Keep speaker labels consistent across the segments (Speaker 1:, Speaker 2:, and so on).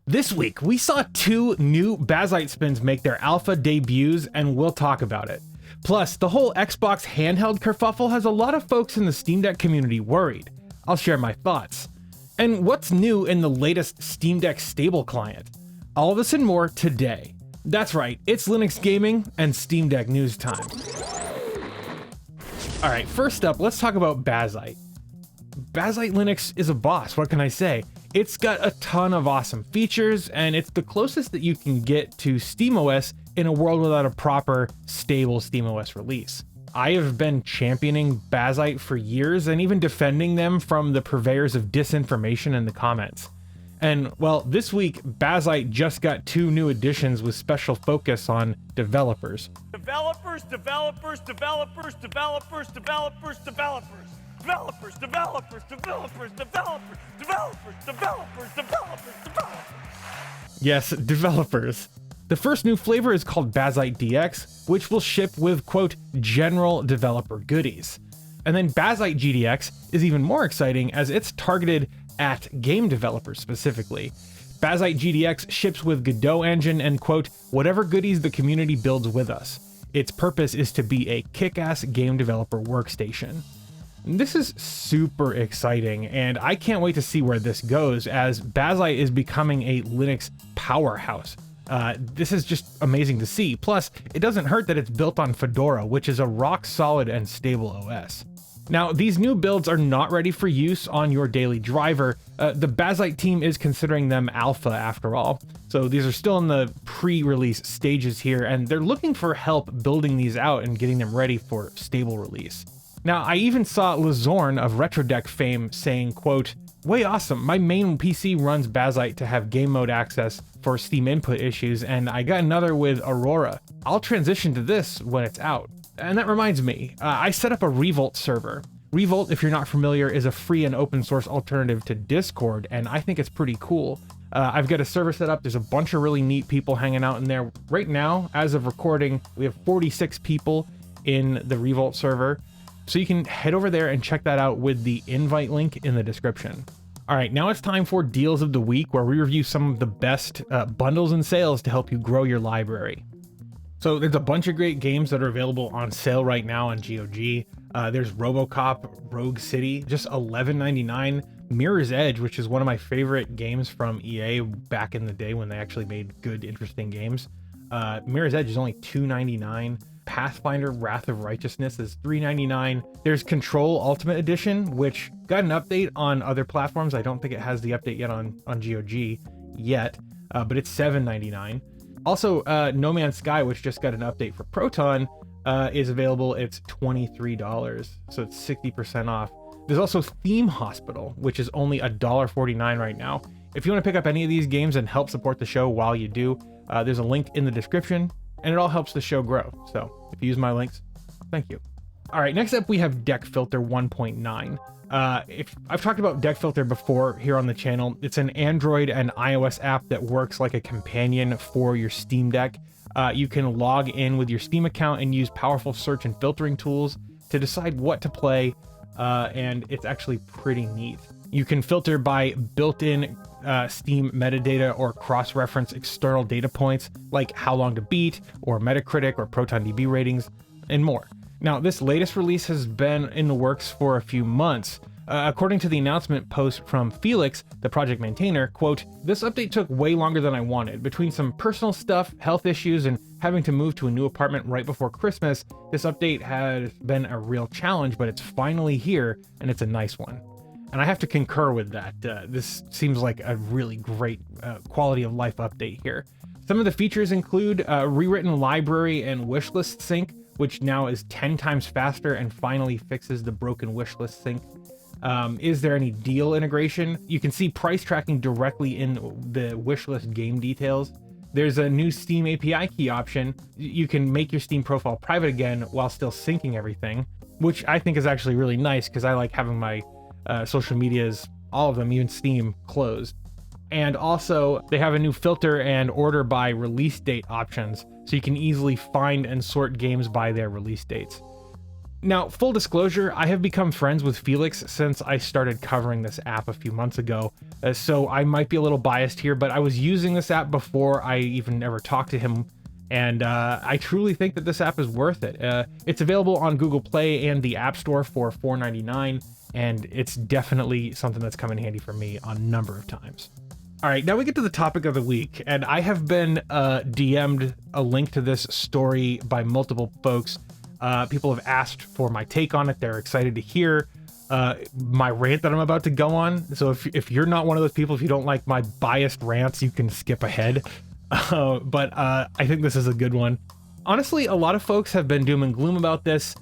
Speaker 1: This week, we saw 2 new Bazzite spins make their alpha debuts, and we'll talk about it. Plus, the whole Xbox handheld kerfuffle has a lot of folks in the Steam Deck community worried. I'll share my thoughts. And what's new in the latest Steam Deck stable client? All this and more today. That's right, it's Linux gaming and Steam Deck news time. Alright, first up, let's talk about Bazzite. Bazzite Linux is a boss, what can I say? It's got a ton of awesome features, and it's the closest that you can get to SteamOS in a world without a proper, stable SteamOS release. I have been championing Bazzite for years and even defending them from the purveyors of disinformation in the comments. And well, this week, Bazzite just got 2 new additions with special focus on developers.
Speaker 2: Developers.
Speaker 1: Yes, developers. The first new flavor is called Bazzite DX, which will ship with, quote, general developer goodies. And then Bazzite GDX is even more exciting as it's targeted at game developers specifically. Bazzite GDX ships with Godot engine and, quote, whatever goodies the community builds with us. Its purpose is to be a kick-ass game developer workstation. This is super exciting, and I can't wait to see where this goes, as Bazzite is becoming a Linux powerhouse. This is just amazing to see. Plus, it doesn't hurt that it's built on Fedora, which is a rock-solid and stable OS. Now, these new builds are not ready for use on your daily driver. The Bazzite team is considering them alpha after all, so these are still in the pre-release stages here, and they're looking for help building these out and getting them ready for stable release. Now, I even saw Lazorn of RetroDeck fame saying, quote, way awesome, my main PC runs Bazzite to have game mode access for Steam input issues, and I got another with Aurora. I'll transition to this when it's out. And that reminds me, I set up a Revolt server. Revolt, if you're not familiar, is a free and open source alternative to Discord, and I think it's pretty cool. I've got a server set up, there's a bunch of really neat people hanging out in there. Right now, as of recording, we have 46 people in the Revolt server. So you can head over there and check that out with the invite link in the description. All right, now it's time for Deals of the Week, where we review some of the best bundles and sales to help you grow your library. So there's a bunch of great games that are available on sale right now on GOG. There's RoboCop Rogue City, just $11.99. Mirror's Edge, which is one of my favorite games from EA back in the day when they actually made good, interesting games. Mirror's Edge is only $2.99. Pathfinder Wrath of Righteousness is $3.99. There's Control Ultimate Edition, which got an update on other platforms. I don't think it has the update yet on GOG yet, but it's $7.99. Also, No Man's Sky, which just got an update for Proton, is available. It's $23, so it's 60% off. There's also Theme Hospital, which is only $1.49 right now. If you want to pick up any of these games and help support the show while you do, there's a link in the description, and it all helps the show grow. So if you use my links, thank you. All right, next up we have DeckFilter 1.9. If I've talked about DeckFilter before here on the channel, it's an Android and iOS app that works like a companion for your Steam Deck. You can log in with your Steam account and use powerful search and filtering tools to decide what to play, and it's actually pretty neat. You can filter by built-in Steam metadata or cross-reference external data points like how long to beat, or Metacritic or ProtonDB ratings, and more. Now, this latest release has been in the works for a few months. According to the announcement post from Felix, the project maintainer, quote, this update took way longer than I wanted. Between some personal stuff, health issues, and having to move to a new apartment right before Christmas, this update has been a real challenge, but it's finally here, and it's a nice one. And I have to concur with that. This seems like a really great quality of life update here. Some of the features include rewritten library and wishlist sync, which now is 10 times faster and finally fixes the broken wishlist sync. Is there any deal integration? You can see price tracking directly in the wishlist game details. There's a new Steam API key option. You can make your Steam profile private again while still syncing everything, which I think is actually really nice because I like having my social medias, all of them, even Steam, closed. And also they have a new filter and order by release date options, so you can easily find and sort games by their release dates. Now, full disclosure, I have become friends with Felix since I started covering this app a few months ago, so I might be a little biased here, but I was using this app before I even ever talked to him, and I truly think that this app is worth it. It's available on Google Play and the App Store for $4.99, and it's definitely something that's come in handy for me a number of times. All right, now we get to the topic of the week, and I have been DM'd a link to this story by multiple folks. People have asked for my take on it. They're excited to hear my rant that I'm about to go on. So if you're not one of those people, if you don't like my biased rants, you can skip ahead. But I think this is a good one. Honestly, a lot of folks have been doom and gloom about this,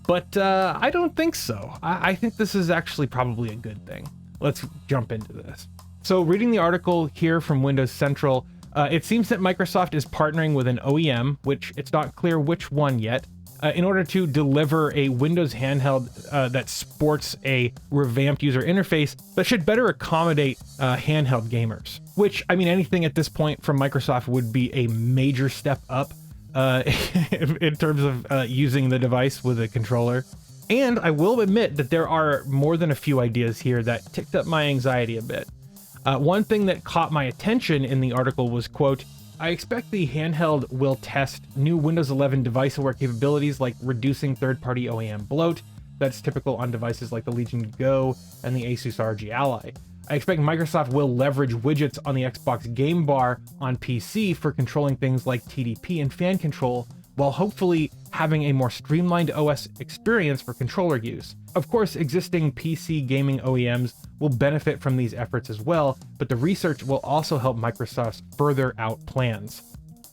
Speaker 1: but I don't think so. I think this is actually probably a good thing. Let's jump into this. So reading the article here from Windows Central, it seems that Microsoft is partnering with an OEM, which it's not clear which one yet, in order to deliver a Windows handheld that sports a revamped user interface that should better accommodate handheld gamers. Which, I mean, anything at this point from Microsoft would be a major step up in terms of using the device with a controller. And I will admit that there are more than a few ideas here that ticked up my anxiety a bit. One thing that caught my attention in the article was, quote, I expect the handheld will test new Windows 11 device-aware capabilities like reducing third-party OEM bloat that's typical on devices like the Legion Go and the Asus ROG Ally. I expect Microsoft will leverage widgets on the Xbox Game Bar on PC for controlling things like TDP and fan control, while hopefully having a more streamlined OS experience for controller use. Of course, existing PC gaming OEMs will benefit from these efforts as well, but the research will also help Microsoft's further out plans.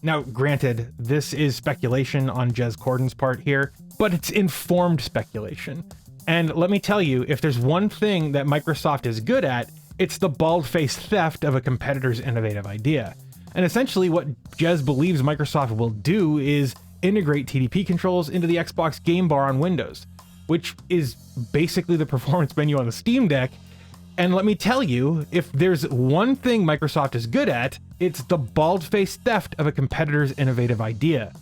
Speaker 1: Now, granted, this is speculation on Jez Corden's part here, but it's informed speculation. And let me tell you, if there's one thing that Microsoft is good at, it's the bald-faced theft of a competitor's innovative idea. And essentially what Jez believes Microsoft will do is integrate TDP controls into the Xbox Game Bar on Windows, which is basically the performance menu on the Steam Deck. And let me tell you, if there's one thing Microsoft is good at, it's the bald-faced theft of a competitor's innovative idea.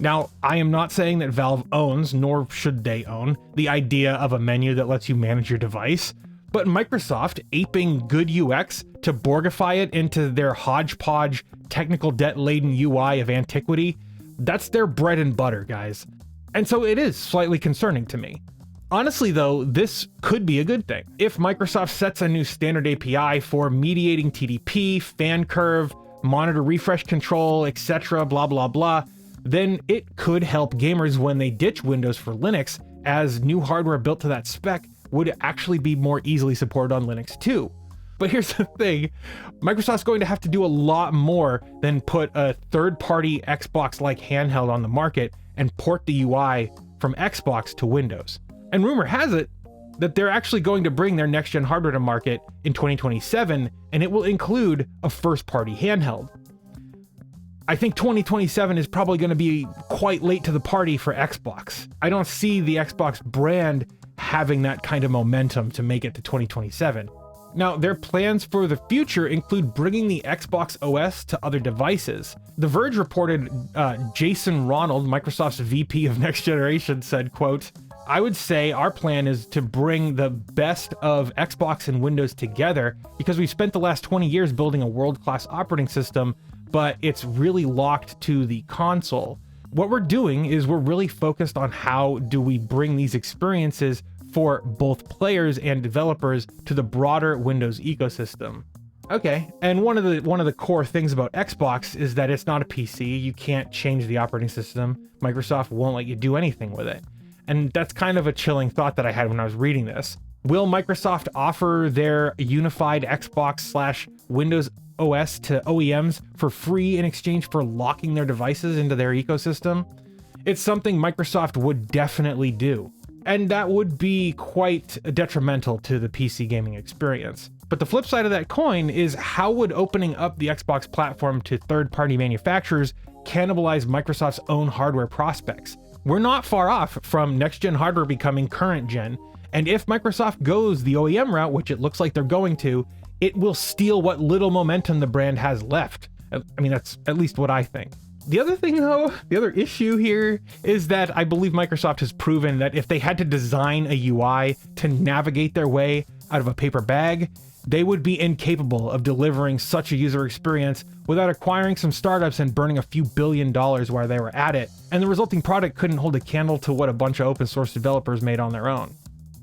Speaker 1: Now, I am not saying that Valve owns, nor should they own, the idea of a menu that lets you manage your device, but Microsoft aping good UX to Borgify it into their hodgepodge, technical debt-laden UI of antiquity, that's their bread and butter, guys. And so it is slightly concerning to me. Honestly, though, this could be a good thing. If Microsoft sets a new standard API for mediating TDP, fan curve, monitor refresh control, etc., blah, blah, blah, then it could help gamers when they ditch Windows for Linux, as new hardware built to that spec would actually be more easily supported on Linux too. But here's the thing, Microsoft's going to have to do a lot more than put a third-party Xbox-like handheld on the market and port the UI from Xbox to Windows. And rumor has it that they're actually going to bring their next-gen hardware to market in 2027, and it will include a first-party handheld. I think 2027 is probably going to be quite late to the party for Xbox. I don't see the Xbox brand having that kind of momentum to make it to 2027. Now, their plans for the future include bringing the Xbox OS to other devices. The Verge reported Jason Ronald, Microsoft's VP of Next Generation, said, quote, I would say our plan is to bring the best of Xbox and Windows together because we've spent the last 20 years building a world-class operating system, but it's really locked to the console. What we're doing is we're really focused on how do we bring these experiences for both players and developers to the broader Windows ecosystem. Okay, and one of the core things about Xbox is that it's not a PC. You can't change the operating system. Microsoft won't let you do anything with it. And that's kind of a chilling thought that I had when I was reading this. Will Microsoft offer their unified Xbox/Windows OS to OEMs for free in exchange for locking their devices into their ecosystem? It's something Microsoft would definitely do. And that would be quite detrimental to the PC gaming experience. But the flip side of that coin is, how would opening up the Xbox platform to third-party manufacturers cannibalize Microsoft's own hardware prospects? We're not far off from next-gen hardware becoming current-gen, and if Microsoft goes the OEM route, which it looks like they're going to, it will steal what little momentum the brand has left. I mean, that's at least what I think. The other thing though, the other issue here is that I believe Microsoft has proven that if they had to design a UI to navigate their way out of a paper bag, they would be incapable of delivering such a user experience without acquiring some startups and burning a few $1 billion while they were at it, and the resulting product couldn't hold a candle to what a bunch of open source developers made on their own.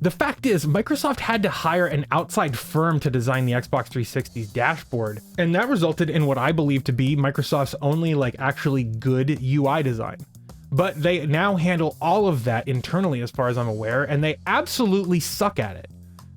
Speaker 1: The fact is, Microsoft had to hire an outside firm to design the Xbox 360's dashboard, and that resulted in what I believe to be Microsoft's only actually good UI design. But they now handle all of that internally as far as I'm aware, and they absolutely suck at it.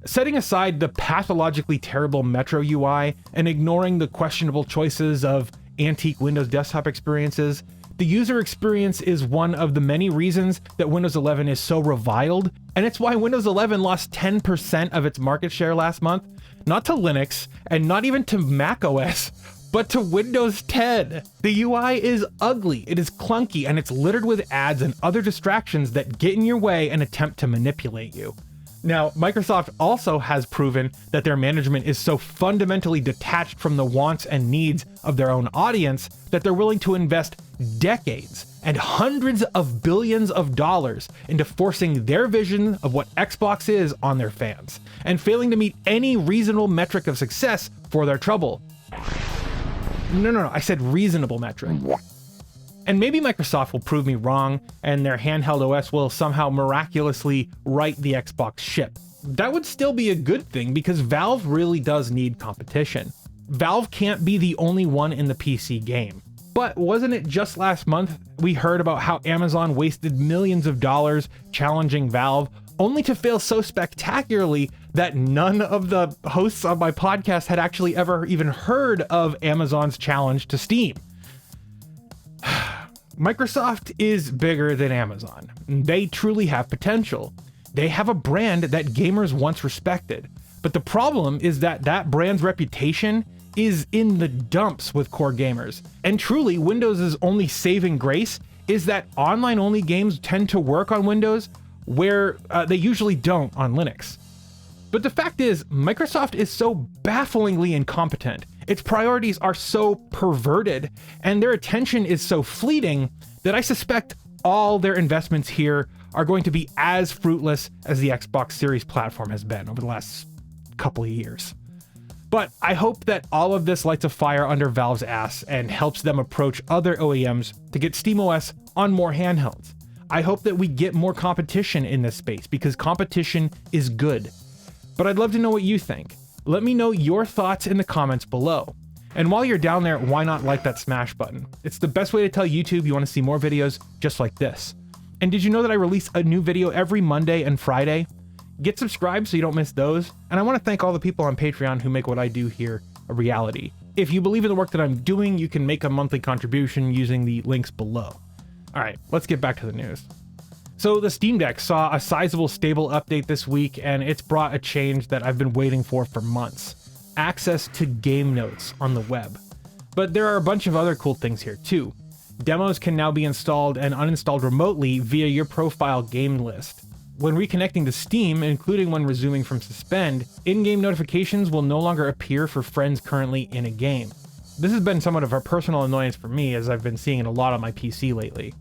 Speaker 1: Setting aside the pathologically terrible Metro UI and ignoring the questionable choices of antique Windows desktop experiences, the user experience is one of the many reasons that Windows 11 is so reviled, and it's why Windows 11 lost 10% of its market share last month, not to Linux, and not even to Mac OS, but to Windows 10. The UI is ugly, it is clunky, and it's littered with ads and other distractions that get in your way and attempt to manipulate you. Now, Microsoft also has proven that their management is so fundamentally detached from the wants and needs of their own audience that they're willing to invest decades and hundreds of billions of dollars into forcing their vision of what Xbox is on their fans, and failing to meet any reasonable metric of success for their trouble. No, I said reasonable metric. And maybe Microsoft will prove me wrong and their handheld OS will somehow miraculously right the Xbox ship. That would still be a good thing because Valve really does need competition. Valve can't be the only one in the PC game. But wasn't it just last month we heard about how Amazon wasted millions of dollars challenging Valve, only to fail so spectacularly that none of the hosts on my podcast had actually ever even heard of Amazon's challenge to Steam? Microsoft is bigger than Amazon. They truly have potential. They have a brand that gamers once respected. But the problem is that that brand's reputation is in the dumps with core gamers. And truly, Windows' only saving grace is that online-only games tend to work on Windows where they usually don't on Linux. But the fact is, Microsoft is so bafflingly incompetent. Its priorities are so perverted, and their attention is so fleeting that I suspect all their investments here are going to be as fruitless as the Xbox Series platform has been over the last couple of years. But I hope that all of this lights a fire under Valve's ass and helps them approach other OEMs to get SteamOS on more handhelds. I hope that we get more competition in this space because competition is good. But I'd love to know what you think. Let me know your thoughts in the comments below. And while you're down there, why not like that smash button? It's the best way to tell YouTube you want to see more videos just like this. And did you know that I release a new video every Monday and Friday? Get subscribed so you don't miss those. And I want to thank all the people on Patreon who make what I do here a reality. If you believe in the work that I'm doing, you can make a monthly contribution using the links below. All right, let's get back to the news. So the Steam Deck saw a sizable stable update this week, and it's brought a change that I've been waiting for months. Access to game notes on the web. But there are a bunch of other cool things here too. Demos can now be installed and uninstalled remotely via your profile game list. When reconnecting to Steam, including when resuming from suspend, in-game notifications will no longer appear for friends currently in a game. This has been somewhat of a personal annoyance for me as I've been seeing it a lot on my PC lately.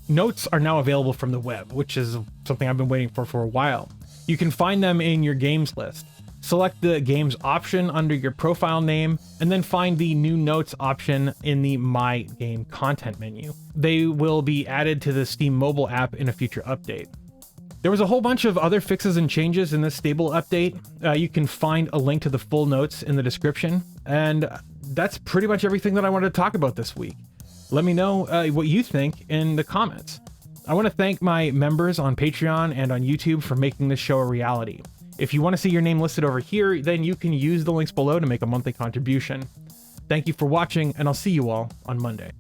Speaker 1: Notes are now available from the web, which is something I've been waiting for a while. You can find them in your games list. Select the games option under your profile name, and then find the new notes option in the My Game Content menu. They will be added to the Steam mobile app in a future update. There was a whole bunch of other fixes and changes in this stable update. You can find a link to the full notes in the description, and that's pretty much everything that I wanted to talk about this week. Let me know what you think in the comments. I want to thank my members on Patreon and on YouTube for making this show a reality. If you want to see your name listed over here, then you can use the links below to make a monthly contribution. Thank you for watching, and I'll see you all on Monday.